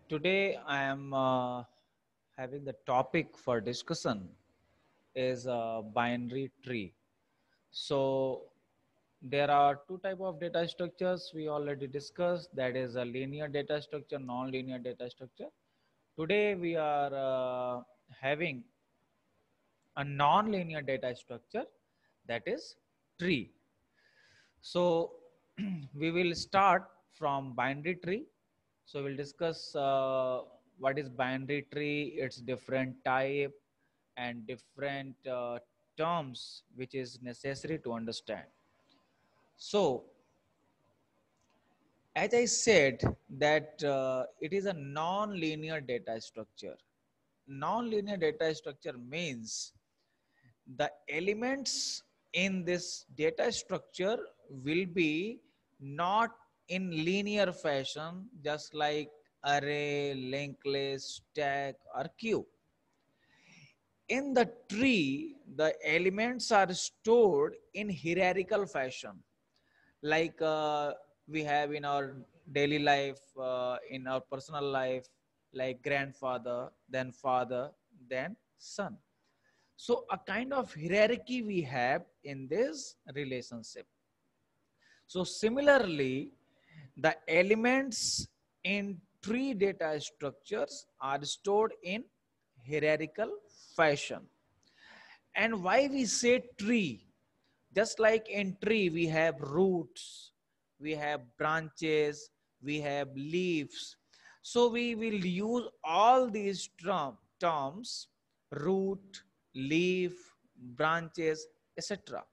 Today I am having the topic for discussion is a binary tree. So there are two type of data structures we already discussed, that is a linear data structure, non-linear data structure. Today we are having a non-linear data structure, that is tree. So we will start from binary tree. So we'll discuss what is binary tree, its different type and different terms which is necessary to understand. So as I said that it is a non-linear data structure. Non-linear data structure means the elements in this data structure will be not in linear fashion, just like array, linked list, stack, or queue. In the tree, the elements are stored in hierarchical fashion, like we have in our daily life, in our personal life, like grandfather, then father, then son. So a kind of hierarchy we have in this relationship. So similarly, the elements in tree data structures are stored in hierarchical fashion. And why we say tree? Just like in tree, we have roots, we have branches, we have leaves. So we will use all these terms, root, leaf, branches, etc.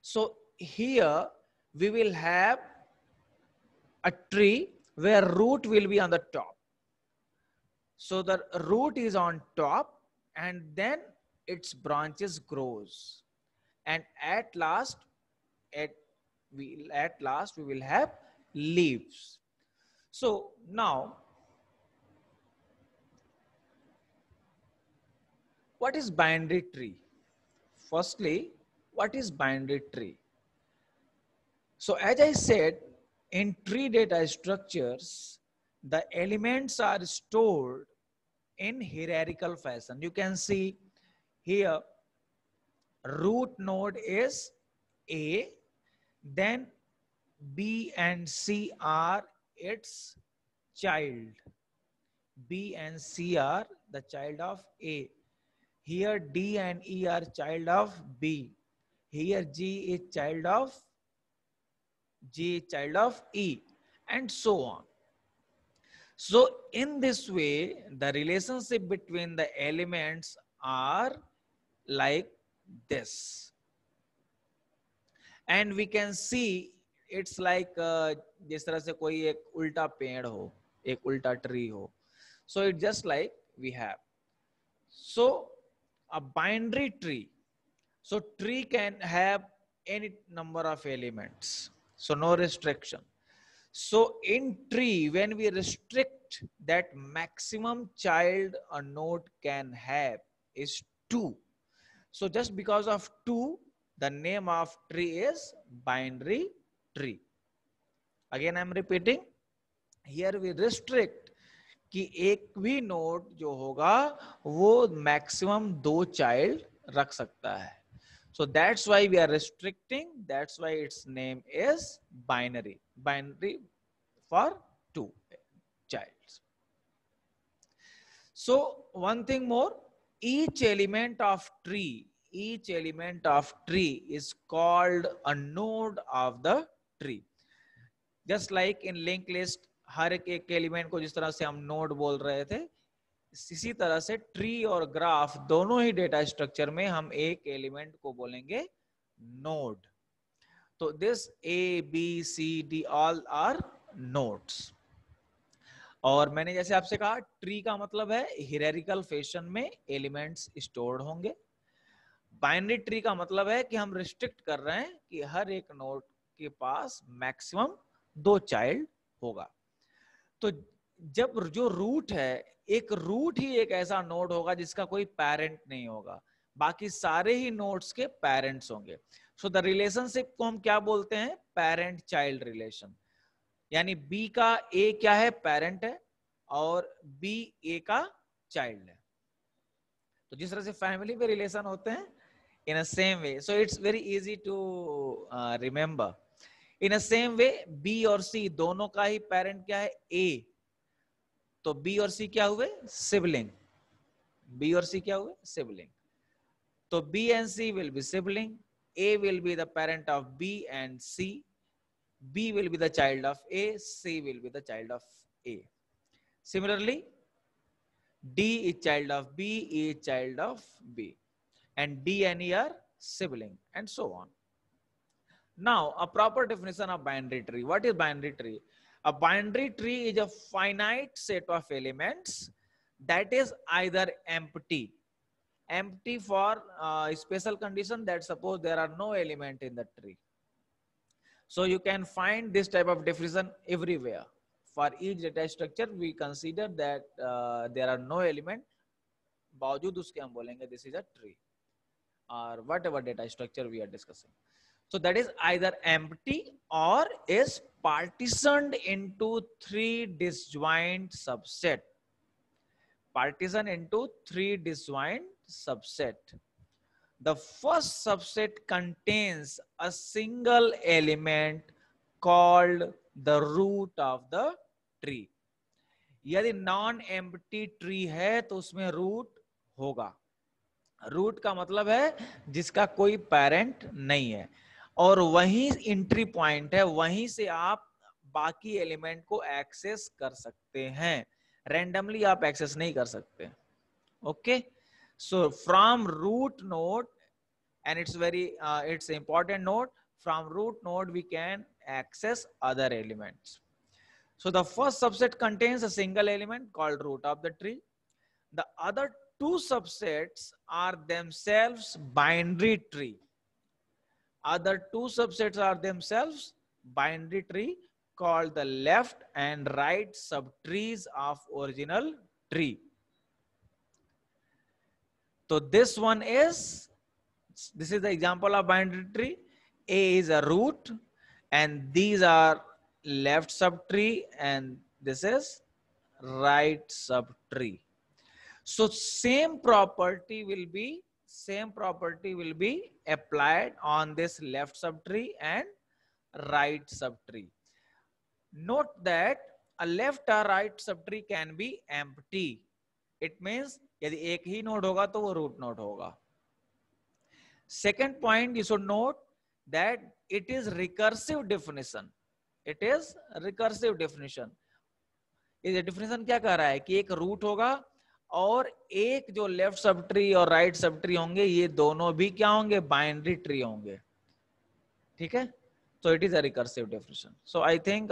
So here we will have a tree where root will be on the top. So the root is on top and then its branches grows. And at at last we will have leaves. So now, what is binary tree? Firstly, what is binary tree? So as I said, in tree data structures, the elements are stored in hierarchical fashion. You can see here root node is A, then B and C are its child. B and C are the child of A. Here D and E are child of B. Here G is child of G, child of E, and so on. So in this way, the relationship between the elements are like this. And we can see it's like जिस तरह से कोई एक उल्टा पेड़ हो, एक उल्टा tree हो. So it's just like we have. So a binary tree. So tree can have any number of elements. So no restriction. So in tree, when we restrict that maximum child a node can have is 2. So just because of 2, the name of tree is binary tree. Again, I'm repeating. Here we restrict कि एक भी node जो होगा वो maximum 2 child रख सकता है. So that's why we are restricting. That's why its name is binary. Binary for 2 childs. So one thing more, each element of tree is called a node of the tree. Just like in linked list, हर एक element को जिस तरह से हम node बोल रहे थे, इसी तरह से ट्री और ग्राफ दोनों ही डेटा स्ट्रक्चर में हम एक एलिमेंट को बोलेंगे नोड. तो this A B C D all are nodes. और मैंने जैसे आपसे कहा, ट्री का मतलब है हियरार्किकल फैशन में एलिमेंट्स स्टोर्ड होंगे. बाइनरी ट्री का मतलब है कि हम रिस्ट्रिक्ट कर रहे हैं कि हर एक नोड के पास मैक्सिमम 2 चाइल्ड होगा. तो जब जो रूट है, एक रूट ही एक ऐसा नोड होगा जिसका कोई पेरेंट नहीं होगा, बाकी सारे ही नोड्स के पेरेंट्स होंगे. सो द रिलेशनशिप को हम क्या बोलते हैं? Parent child relation. यानी बी का ए क्या है? पेरेंट है. और बी ए का चाइल्ड है। तो जिस तरह से फैमिली में रिलेशन होते हैं, in a same way, so it's very easy to remember. In a same way B और सी दोनों का ही पेरेंट क्या है, ए, तो बी और सी क्या हुए, सिबलिंग। बी और सी क्या हुए, सिबलिंग। तो B and C will be sibling, A will be the parent of B and C, B will be the child of A, C will be the child of A. Similarly, D is child of B, E is child of B, and D and E are sibling, and so on. Now, a proper definition of binary tree. What is binary tree? A binary tree is a finite set of elements that is either empty. Empty for special condition that suppose there are no element in the tree. So you can find this type of definition everywhere. For each data structure, we consider that there are no element. बावजूद उसके हम बोलेंगे this is a tree, or whatever data structure we are discussing. So that is either empty or is partitioned into three disjoint subset. Partition into three disjoint subset. The first subset contains a single element called the root of the tree. यदि non empty tree है तो उसमें root होगा। Root का मतलब है जिसका कोई पेरेंट नहीं है, और वही एंट्री पॉइंट है, वहीं से आप बाकी एलिमेंट को एक्सेस कर सकते हैं। रैंडमली आप एक्सेस नहीं कर सकते। Okay, so from root node, and it's important note, from root node we can access other elements. So the first subset contains a single element called root of the tree. The other two subsets are themselves binary tree. Other two subsets are themselves binary tree called the left and right subtrees of original tree. So this is the example of binary tree. A is a root, and these are left subtree, and this is right subtree. So same property will be applied on this left subtree and right subtree. Note that a left or right subtree can be empty. It means यदि एक ही node होगा तो वो root node होगा। Second point, you should note that it is recursive definition. It is recursive definition. ये definition क्या कह रहा है कि एक रूट होगा और एक जो लेफ्ट सब ट्री और राइट सब ट्री होंगे, ये दोनों भी क्या होंगे, बाइनरी ट्री होंगे। ठीक है, so it is a recursive definition. So I think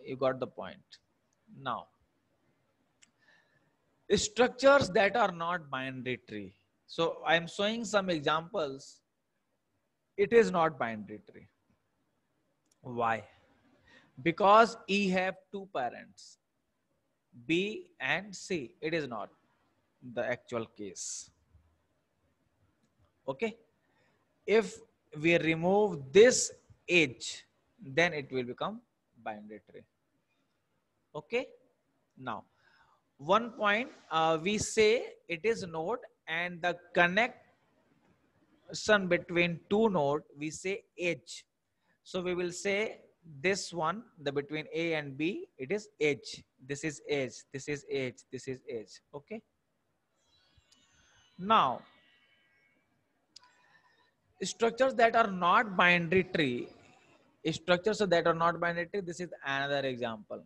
you got the point. Now, structures that are not binary tree. So I am showing some examples. It is not binary tree. Why? Because E have two parents, B and C. It is not the actual case. Okay. If we remove this edge, then it will become binary tree. Okay. Now, one point, we say it is node, and the connection between two node, we say edge. So we will say this one, the between A and B, it is edge. This is edge. This is edge. This is edge. Okay. Now, structures that are not binary tree. Structures that are not binary tree. This is another example.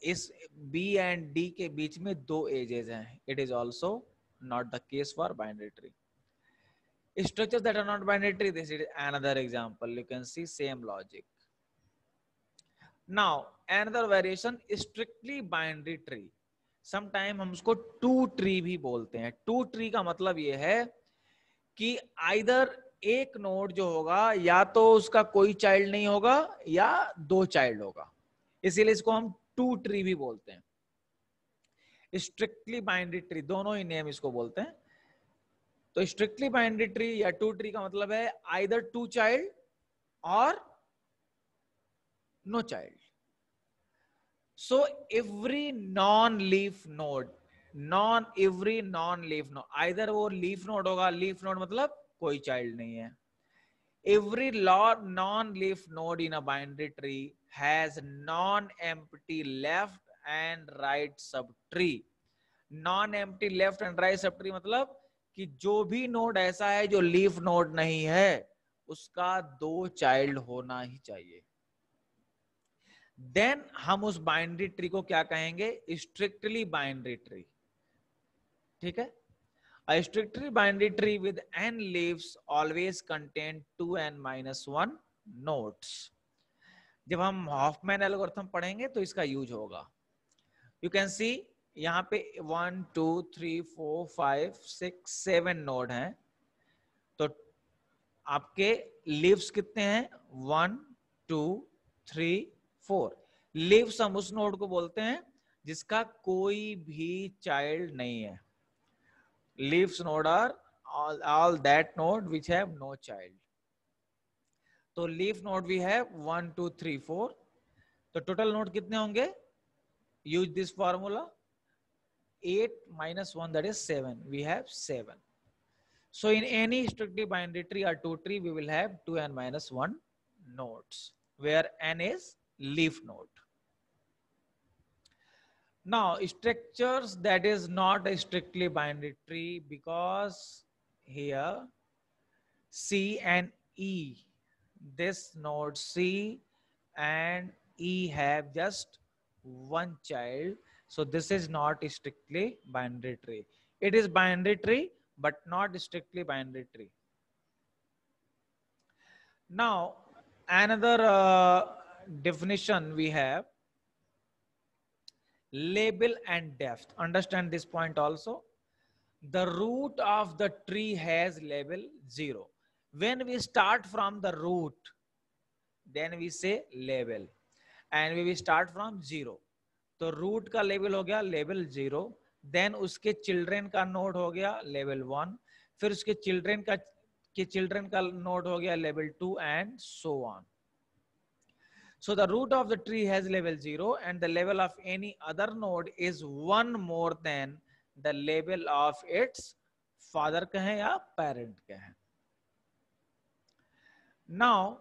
इस B and D के बीच में दो edges हैं. It is also not the case for binary tree. Structures that are not binary tree, this is another example. You can see same logic. Now, another variation, strictly binary tree. Sometime हम उसको two tree भी बोलते हैं. Two tree का मतलब ये है कि either एक नोड जो होगा या तो उसका कोई चाइल्ड नहीं होगा या दो चाइल्ड होगा, इसीलिए इसको हम टू ट्री भी बोलते हैं. स्ट्रिक्टली बाइनरी ट्री दोनों ही नेम इसको बोलते हैं. तो स्ट्रिक्टली बाइनरी ट्री या टू ट्री का मतलब है आइदर टू चाइल्ड और no child. So every non-leaf node, every non-leaf node, either वो leaf node होगा, leaf node मतलब कोई child नहीं है. Every non-leaf node in a binary tree has non-empty left and right subtree. Non-empty left and right subtree मतलब कि जो भी नोड ऐसा है जो लीफ नोड नहीं है, उसका 2 चाइल्ड होना ही चाहिए. देन हम उस बाइनरी ट्री को क्या कहेंगे? Strictly binary tree. ठीक है. A strictly binary tree with n leaves always contain 2n minus 1 nodes. जब हम हॉफमैन एल्गोरिथम पढ़ेंगे तो इसका यूज होगा. यू कैन सी यहाँ पे 1 2 3 4 5 6 7 नोड हैं. तो आपके लीव्स कितने हैं? 1 2 3 4. लीव्स हम उस नोड को बोलते हैं जिसका कोई भी चाइल्ड नहीं है. Leaves node are all that node which have no child. तो leaf node we have 1 2 3 4. तो total node कितने होंगे? Use this formula. 8 minus 1, that is 7. We have 7. So in any strictly binary tree or two tree, we will have 2n minus 1 nodes, where n is leaf node. Now, structures that is not a strictly binary tree, because here C and E, this node C and E have just one child. So this is not a strictly binary tree. It is binary tree, but not strictly binary tree. Now, another definition we have, label and depth. Understand this point also. The root of the tree has label 0. When we start from the root, then we say label, and we will start from 0. तो root का level हो गया level 0. Then उसके children का node हो गया level 1. फिर उसके चिल्ड्रन का नोड हो गया level 2 and so on. So the root of the tree has level 0, and the level of any other node is 1 more than the level of its father कहें या parent कहें. Now,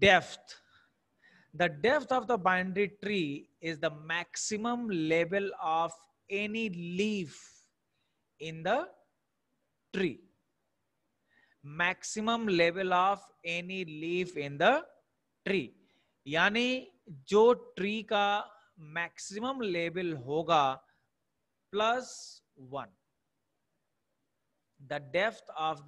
depth. The depth of the binary tree is the maximum level of any leaf in the tree. Maximum level of any leaf in the tree. यानी जो tree का maximum level होगा +1. The depth of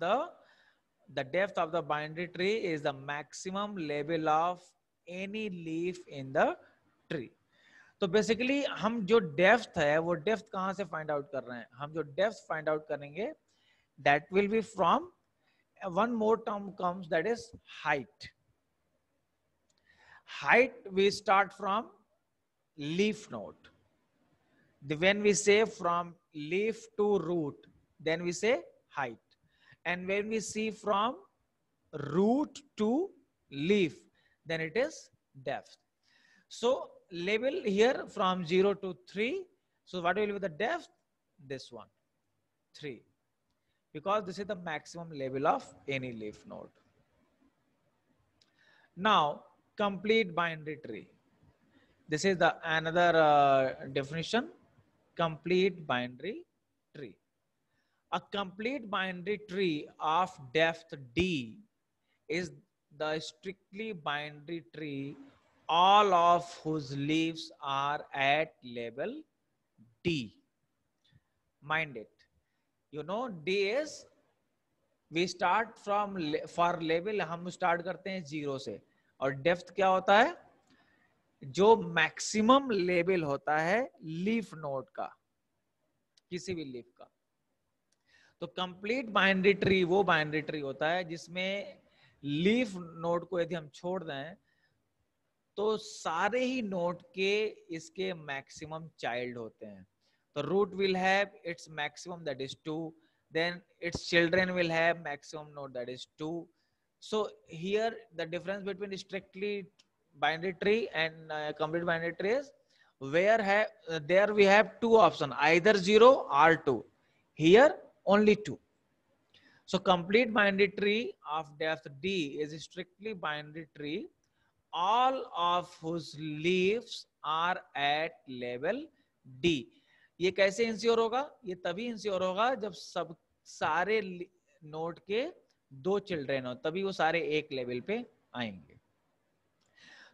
the binary tree is the maximum level of any leaf in the tree. तो basically हम जो depth है वो depth कहां से फाइंड आउट कर रहे हैं? हम जो डेप्थ फाइंड आउट करेंगे that will be from one more term comes, that is height. Height we start from leaf node. When we say from leaf to root, then we say height. And when we see from root to leaf, then it is depth. So level here from 0 to 3. So what will be the depth? This one, 3. Because this is the maximum level of any leaf node. Now, complete binary tree. This is the another definition. Complete binary tree. A complete binary tree of depth D is the strictly binary tree, all of whose leaves are at level D. Mind it. You know, D is, we start from, for level हम start करते हैं 0 से. और depth क्या होता है? जो maximum level होता है लीफ नोड का, किसी भी लीफ का. तो कंप्लीट बाइनरी ट्री वो बाइनरी ट्री होता है जिसमें लीफ नोड को यदि हम छोड़ दें तो सारे ही नोड के इसके मैक्सिमम चाइल्ड होते हैं. तो root will have its maximum, that is 2. Then its children will have maximum node, that is 2. So here the difference between strictly binary tree and complete binary tree is where there we have two options, either 0 or 2. Here only 2. So complete binary tree of depth D is strictly binary tree, all of whose leaves are at level D. ये कैसे ensure होगा? ये तभी ensure होगा जब सब सारे node के दो चिल्ड्रेन हो, तभी वो सारे एक लेवल पे आएंगे.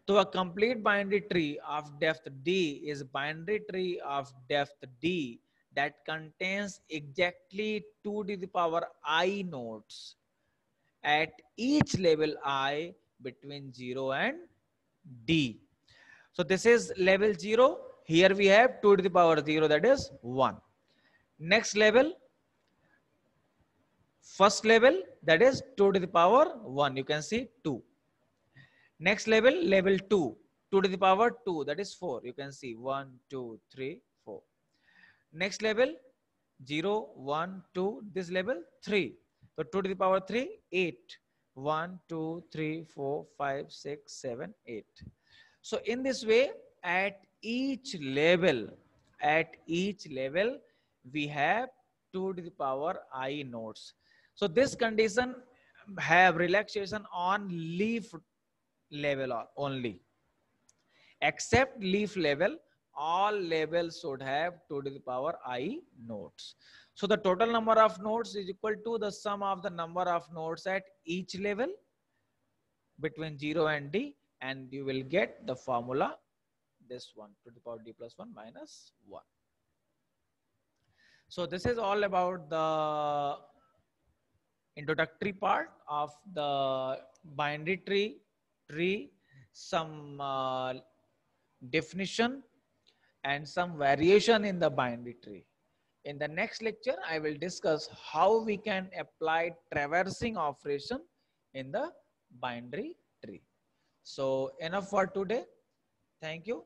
तो a complete binary tree of depth D is binary tree of depth D that contains exactly 2 to the power I nodes at each level I between 0 and D. So this is level 0. Here we have 2 to the power 0, that is 1. Next level, first level, that is 2 to the power 1. You can see 2. Next level, level 2. 2 to the power 2, that is 4. You can see 1, 2, 3, 4. Next level, 0, 1, 2. This level, 3. So 2 to the power 3, 8. 1, 2, 3, 4, 5, 6, 7, 8. So in this way, at each level, we have 2 to the power I nodes. So this condition have relaxation on leaf level only. Except leaf level, all levels should have 2 to the power I nodes. So the total number of nodes is equal to the sum of the number of nodes at each level between 0 and D, and you will get the formula, this one, to the power D plus 1 minus 1. So this is all about the introductory part of the binary tree, some definition and some variation in the binary tree. In the next lecture, I will discuss how we can apply traversing operation in the binary tree. So enough for today. Thank you.